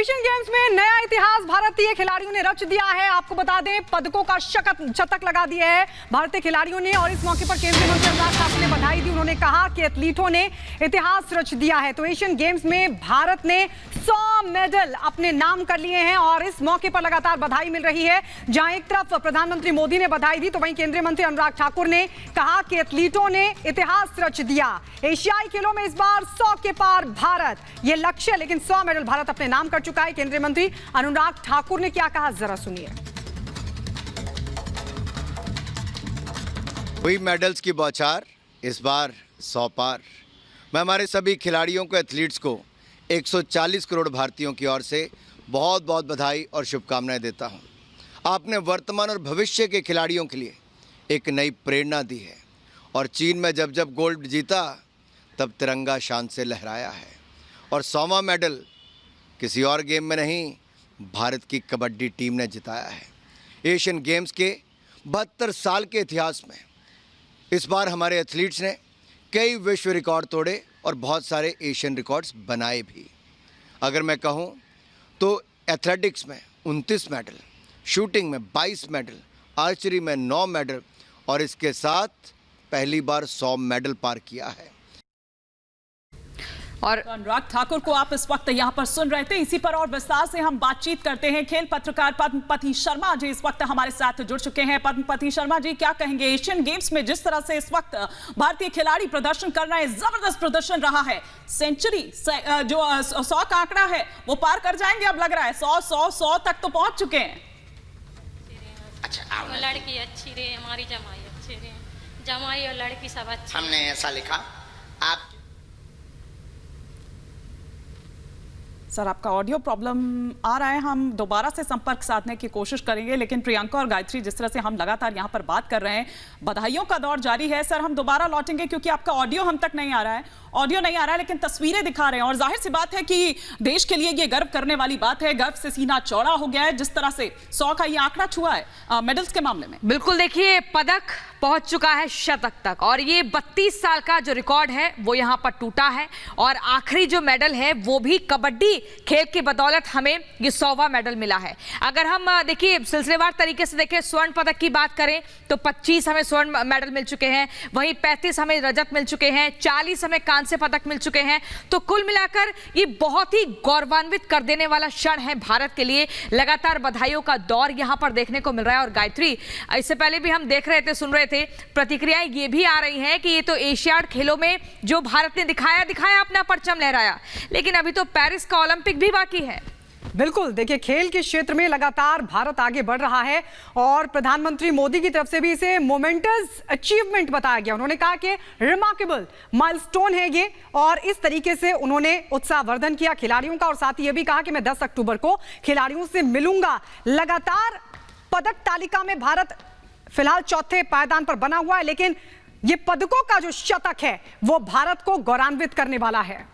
Asian games में नया इतिहास भारतीय खिलाड़ियों ने रच दिया है। आपको बता दें, पदकों का शतक लगा दिया है भारतीय खिलाड़ियों ने। और इस मौके पर केंद्रीय मंत्री अनुराग ठाकुर ने बधाई दी। उन्होंने कहा कि एथलीटों ने इतिहास रच दिया है। तो एशियन गेम्स में भारत ने 100 मेडल अपने नाम कर लिए हैं और इस मौके पर लगातार बधाई मिल रही है। जहां एक तरफ प्रधानमंत्री मोदी ने बधाई दी, तो वहीं केंद्रीय मंत्री अनुराग ठाकुर ने कहा कि एथलीटों ने इतिहास रच दिया। एशियाई खेलों में इस बार 100 के पार भारत, ये लक्ष्य, लेकिन 100 मेडल भारत अपने नाम कर चुका है। केंद्रीय मंत्री अनुराग ठाकुर ने क्या कहा, जरा सुनिए। हुई मेडल्स की बौछार, इस बार 100 पार। मैं हमारे सभी खिलाड़ियों को, एथलीट्स को 140 करोड़ भारतीयों की ओर से बहुत बहुत बधाई और शुभकामनाएं देता हूं। आपने वर्तमान और भविष्य के खिलाड़ियों के लिए एक नई प्रेरणा दी है और चीन में जब जब गोल्ड जीता तब तिरंगा शान से लहराया है। और 100वां मेडल किसी और गेम में नहीं, भारत की कबड्डी टीम ने जिताया है। एशियन गेम्स के 72 साल के इतिहास में इस बार हमारे एथलीट्स ने कई विश्व रिकॉर्ड तोड़े और बहुत सारे एशियन रिकॉर्ड्स बनाए भी। अगर मैं कहूं तो एथलेटिक्स में 29 मेडल, शूटिंग में 22 मेडल, आर्चरी में 9 मेडल और इसके साथ पहली बार 100 मेडल पार किया है। और अनुराग ठाकुर को आप इस वक्त यहां पर सुन रहे थे। इसी पर और विस्तार से हम बातचीत करते हैं। खेल पत्रकार पद्मपति शर्मा जी इस वक्त हमारे साथ जुड़ चुके हैं। पद्मपति शर्मा जी, क्या कहेंगे एशियन गेम्स में जिस तरह से इस वक्त भारतीय खिलाड़ी प्रदर्शन कर रहे हैं, जबरदस्त प्रदर्शन रहा है। सेंचुरी जो 100 का आंकड़ा है वो पार कर जाएंगे, अब लग रहा है 100 तक तो पहुंच चुके हैं। अच्छा, लड़की अच्छी रहे, हमारी जमाई अच्छी रहे, जमाई और लड़की सब अच्छी। हमने ऐसा लिखा। आप सर, आपका ऑडियो प्रॉब्लम आ रहा है, हम दोबारा से संपर्क साधने की कोशिश करेंगे। लेकिन प्रियंका और गायत्री, जिस तरह से हम लगातार यहां पर बात कर रहे हैं, बधाइयों का दौर जारी है। सर, हम दोबारा लौटेंगे क्योंकि आपका ऑडियो हम तक नहीं आ रहा है, लेकिन तस्वीरें दिखा रहे हैं। और जाहिर सी बात है कि देश के लिए ये गर्व करने वाली बात है। गर्व से सीना चौड़ा हो गया है जिस तरह से 100 का ये आंकड़ा छुआ है मेडल्स के मामले में। बिल्कुल, देखिए पदक पहुंच चुका है शतक तक और ये 32 साल का जो रिकॉर्ड है वो यहां पर टूटा है। और आखिरी जो मेडल है वो भी कबड्डी खेल की बदौलत हमें ये 100वां मेडल मिला है। अगर हम देखिए सिलसिलेवार तरीके से देखें, स्वर्ण पदक की बात करें तो 25 हमें स्वर्ण मेडल मिल चुके हैं, वहीं 35 हमें रजत मिल चुके हैं, 40 हमें कांस्य पदक मिल चुके हैं। तो कुल मिलाकर ये बहुत ही गौरवान्वित कर देने वाला क्षण है भारत के लिए। लगातार बधाइयों का दौर यहां पर देखने को मिल रहा है। और गायत्री, इससे पहले भी हम देख रहे थे, सुन रहे थे, प्रतिक्रियाएं ये भी आ रही हैं कि ये तो एशियाड खेलों में जो भारत ने दिखाया अपना परचम लहराया, लेकिन अभी तो पेरिस का ओलंपिक भी बाकी है। बिल्कुल, देखिए खेल के क्षेत्र में लगातार भारत आगे बढ़ रहा है और प्रधानमंत्री मोदी की तरफ से भी इसे मोमेंटस अचीवमेंट बताया गया। उन्होंने कहा कि रिमार्केबल माइलस्टोन है ये, और इस तरीके से उन्होंने उत्साहवर्धन किया खिलाड़ियों का। और साथ ही ये भी कहा कि मैं 10 अक्टूबर को खिलाड़ियों से मिलूंगा। लगातार पदक तालिका में भारत फिलहाल चौथे पायदान पर बना हुआ है, लेकिन ये पदकों का जो शतक है वो भारत को गौरवान्वित करने वाला है।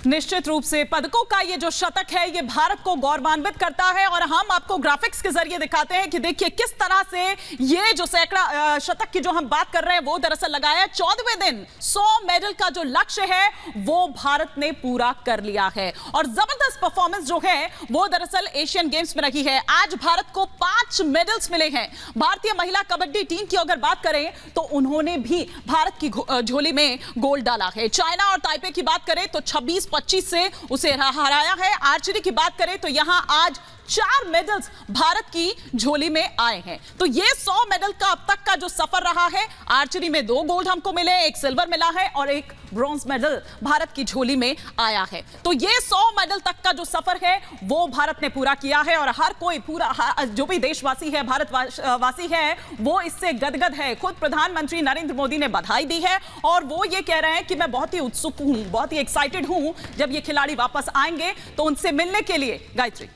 निश्चित रूप से पदकों का ये जो शतक है ये भारत को गौरवान्वित करता है। और हम आपको ग्राफिक्स के जरिए दिखाते हैं कि देखिए किस तरह से ये जो सैकड़ा शतक की जो हम बात कर रहे हैं वो दरअसल लगाया 14वें दिन 100 मेडल का जो लक्ष्य है वो भारत ने पूरा कर लिया है। और जबरदस्त परफॉर्मेंस जो है वो दरअसल एशियन गेम्स में रही है। आज भारत को 5 मेडल्स मिले हैं। भारतीय महिला कबड्डी टीम की अगर बात करें तो उन्होंने भी भारत की झोली में गोल्ड डाला है। चाइना और ताइपे की बात करें तो 26-25 से उसे हराया है। आर्चरी की बात करें तो यहां आज 4 मेडल्स भारत की झोली में आए हैं। तो ये 100 मेडल का अब तक का जो सफर रहा है, आर्चरी में 2 गोल्ड हमको मिले, 1 सिल्वर मिला है और 1 ब्रॉन्ज मेडल भारत की झोली में आया है। तो ये 100 मेडल तक का जो सफर है वो भारत ने पूरा किया है। और हर कोई जो भी देशवासी है, भारतवासी है, वो इससे गदगद है। खुद प्रधानमंत्री नरेंद्र मोदी ने बधाई दी है और वो ये कह रहे हैं कि मैं बहुत ही उत्सुक हूं, बहुत ही एक्साइटेड हूं जब ये खिलाड़ी वापस आएंगे तो उनसे मिलने के लिए। गायत्री,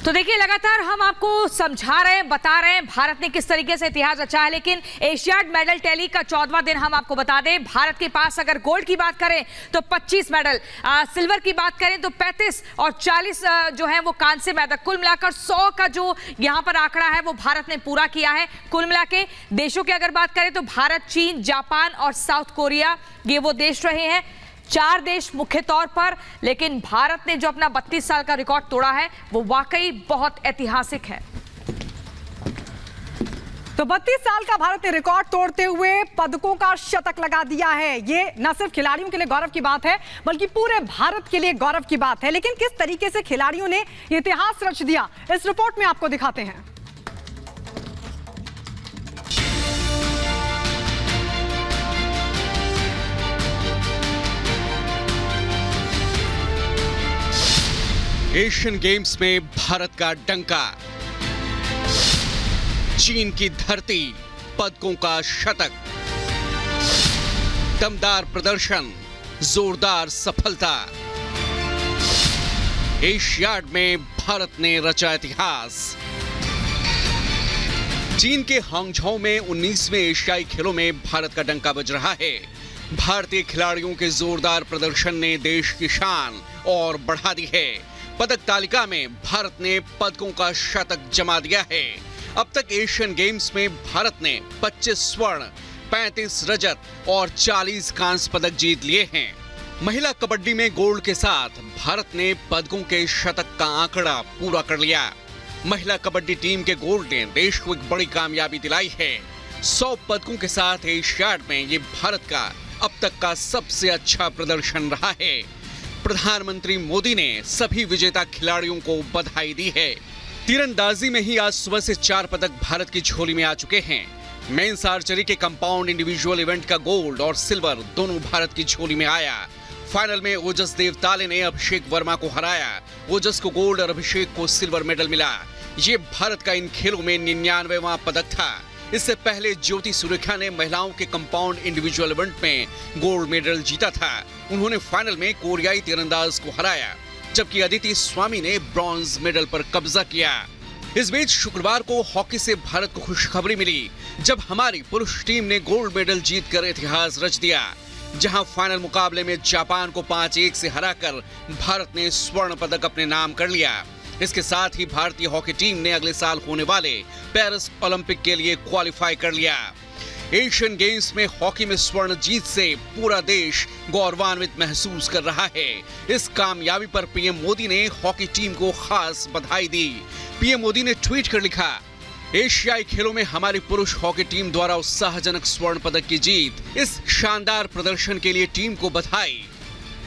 तो देखिए लगातार हम आपको समझा रहे हैं, बता रहे हैं भारत ने किस तरीके से इतिहास रचा है। लेकिन एशियाड मेडल टैली का 14वां दिन हम आपको बता दें, भारत के पास अगर गोल्ड की बात करें तो 25 मेडल, सिल्वर की बात करें तो 35 और 40 जो है वो कांस्य मेडल। कुल मिलाकर 100 का जो यहां पर आंकड़ा है वो भारत ने पूरा किया है। कुल मिला के देशों की अगर बात करें तो भारत, चीन, जापान और साउथ कोरिया ये वो देश रहे हैं 4 देश मुख्य तौर पर, लेकिन भारत ने जो अपना 32 साल का रिकॉर्ड तोड़ा है वो वाकई बहुत ऐतिहासिक है। तो 32 साल का भारत ने रिकॉर्ड तोड़ते हुए पदकों का शतक लगा दिया है। ये न सिर्फ खिलाड़ियों के लिए गौरव की बात है बल्कि पूरे भारत के लिए गौरव की बात है। लेकिन किस तरीके से खिलाड़ियों ने इतिहास रच दिया, इस रिपोर्ट में आपको दिखाते हैं। एशियन गेम्स में भारत का डंका, चीन की धरती, पदकों का शतक, दमदार प्रदर्शन, जोरदार सफलता। एशियाड में भारत ने रचा इतिहास। चीन के हांगझाओ में 19वें एशियाई खेलों में भारत का डंका बज रहा है। भारतीय खिलाड़ियों के जोरदार प्रदर्शन ने देश की शान और बढ़ा दी है। पदक तालिका में भारत ने पदकों का शतक जमा दिया है। अब तक एशियन गेम्स में भारत ने 25 स्वर्ण, 35 रजत और 40 कांस्य पदक जीत लिए हैं। महिला कबड्डी में गोल्ड के साथ भारत ने पदकों के शतक का आंकड़ा पूरा कर लिया। महिला कबड्डी टीम के गोल्ड ने देश को एक बड़ी कामयाबी दिलाई है। 100 पदकों के साथ एशियाड में ये भारत का अब तक का सबसे अच्छा प्रदर्शन रहा है। प्रधानमंत्री मोदी ने सभी विजेता खिलाड़ियों को बधाई दी है। तीरंदाजी में ही आज सुबह से 4 पदक भारत की झोली में आ चुके हैं। मेंस आर्चरी के कंपाउंड इंडिविजुअल इवेंट का गोल्ड और सिल्वर दोनों भारत की झोली में आया। फाइनल में ओजस देवताले ने अभिषेक वर्मा को हराया। ओजस को गोल्ड और अभिषेक को सिल्वर मेडल मिला। ये भारत का इन खेलों में 99वां पदक था। इससे पहले ज्योति सुरेखा ने महिलाओं के कंपाउंड इंडिविजुअल इवेंट में गोल्ड मेडल जीता था। उन्होंने फाइनल में कोरियाई तीरंदाज को हराया, जबकि अदिति स्वामी ने ब्रॉन्ज मेडल पर कब्जा किया। इस बीच शुक्रवार को हॉकी से भारत को खुशखबरी मिली, जब हमारी पुरुष टीम ने गोल्ड मेडल जीतकर इतिहास रच दिया। जहां फाइनल मुकाबले में जापान को 5-1 से हराकर भारत ने स्वर्ण पदक अपने नाम कर लिया। इसके साथ ही भारतीय हॉकी टीम ने अगले साल होने वाले पेरिस ओलंपिक के लिए क्वालिफाई कर लिया। एशियन गेम्स में हॉकी में स्वर्ण जीत से पूरा देश गौरवान्वित महसूस कर रहा है। इस कामयाबी पर पीएम मोदी ने हॉकी टीम को खास बधाई दी। पीएम मोदी ने ट्वीट कर लिखा, एशियाई खेलों में हमारी पुरुष हॉकी टीम द्वारा उत्साहजनक स्वर्ण पदक की जीत, इस शानदार प्रदर्शन के लिए टीम को बधाई।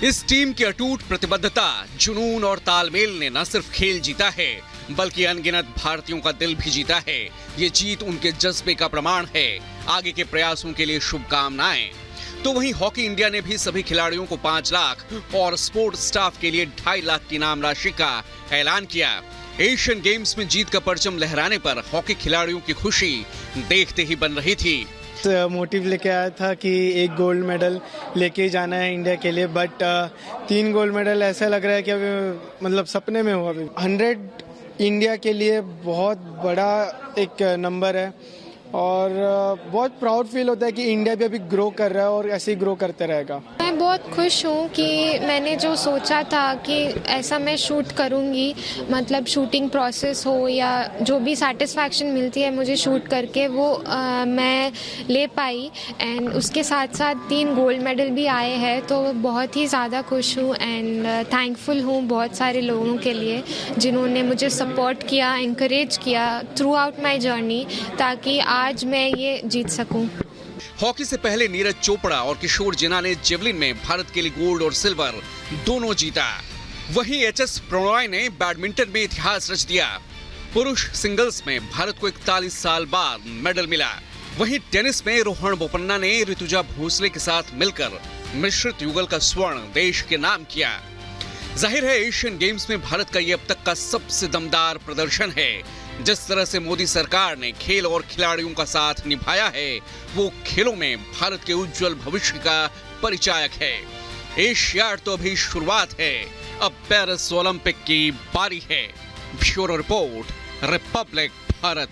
इस टीम की अटूट प्रतिबद्धता, जुनून और तालमेल ने न सिर्फ खेल जीता है बल्कि अनगिनत भारतीयों का दिल भी जीता है। ये जीत उनके जज्बे का प्रमाण है। आगे के प्रयासों के लिए शुभकामनाएं। तो वहीं हॉकी इंडिया ने भी सभी खिलाड़ियों को 5 लाख और स्पोर्ट स्टाफ के लिए 2.5 लाख की इनाम राशि का ऐलान किया। एशियन गेम्स में जीत का परचम लहराने पर हॉकी खिलाड़ियों की खुशी देखते ही बन रही थी। मोटिव लेके आया था कि एक गोल्ड मेडल लेके जाना है इंडिया के लिए, बट 3 गोल्ड मेडल ऐसा लग रहा है कि अभी मतलब सपने में हुआ। अभी 100 इंडिया के लिए बहुत बड़ा एक नंबर है और बहुत प्राउड फील होता है कि इंडिया भी अभी ग्रो कर रहा है और ऐसे ही ग्रो करते रहेगा। मैं बहुत खुश हूँ कि मैंने जो सोचा था कि ऐसा मैं शूट करूँगी, मतलब शूटिंग प्रोसेस हो या जो भी सेटिस्फैक्शन मिलती है मुझे शूट करके, वो मैं ले पाई। एंड उसके साथ साथ 3 गोल्ड मेडल भी आए हैं, तो बहुत ही ज़्यादा खुश हूँ एंड थैंकफुल हूँ बहुत सारे लोगों के लिए जिन्होंने मुझे सपोर्ट किया, इंकरेज किया थ्रू आउट माई जर्नी, ताकि आज मैं ये जीत सकूं। हॉकी से पहले नीरज चोपड़ा और किशोर जेना ने जेवलिन में भारत के लिए गोल्ड और सिल्वर दोनों जीता। वहीं एचएस प्रणॉय ने बैडमिंटन में इतिहास रच दिया। पुरुष सिंगल्स में भारत को 41 साल बाद मेडल मिला। वहीं टेनिस में रोहन बोपन्ना ने ऋतुजा भोसले के साथ मिलकर मिश्रित युगल का स्वर्ण देश के नाम किया। जाहिर है एशियन गेम्स में भारत का ये अब तक का सबसे दमदार प्रदर्शन है। जिस तरह से मोदी सरकार ने खेल और खिलाड़ियों का साथ निभाया है, वो खेलों में भारत के उज्जवल भविष्य का परिचायक है। एशियाड तो अभी शुरुआत है, अब पेरिस ओलंपिक की बारी है। Bureau report, Republic Bharat.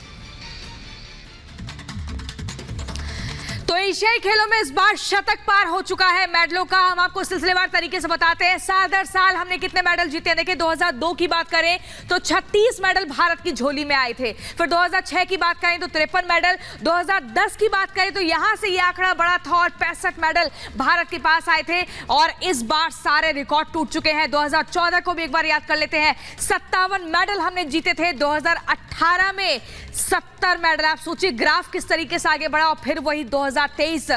तो एशियाई खेलों में इस बार शतक पार हो चुका है मेडलों का। हम आपको सिलसिलेवार तरीके से बताते हैं, साल दर साल हमने कितने मेडल जीते हैं। देखिए 2002 की बात करें तो 36 मेडल भारत की झोली में आए थे। फिर 2006 की बात करें तो 53 मेडल, 2010 की बात करें तो यहां से यह आंकड़ा बढ़ा था और 65 मेडल भारत के पास आए थे। और इस बार सारे रिकॉर्ड टूट चुके हैं। 2014 को भी एक बार याद कर लेते हैं, 57 मेडल हमने जीते थे। 2018 में 70 मेडल। आप सोचिए ग्राफ किस तरीके से आगे बढ़ा। और फिर वही 2023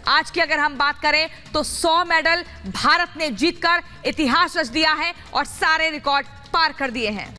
आज की अगर हम बात करें तो 100 मेडल भारत ने जीतकर इतिहास रच दिया है और सारे रिकॉर्ड पार कर दिए हैं।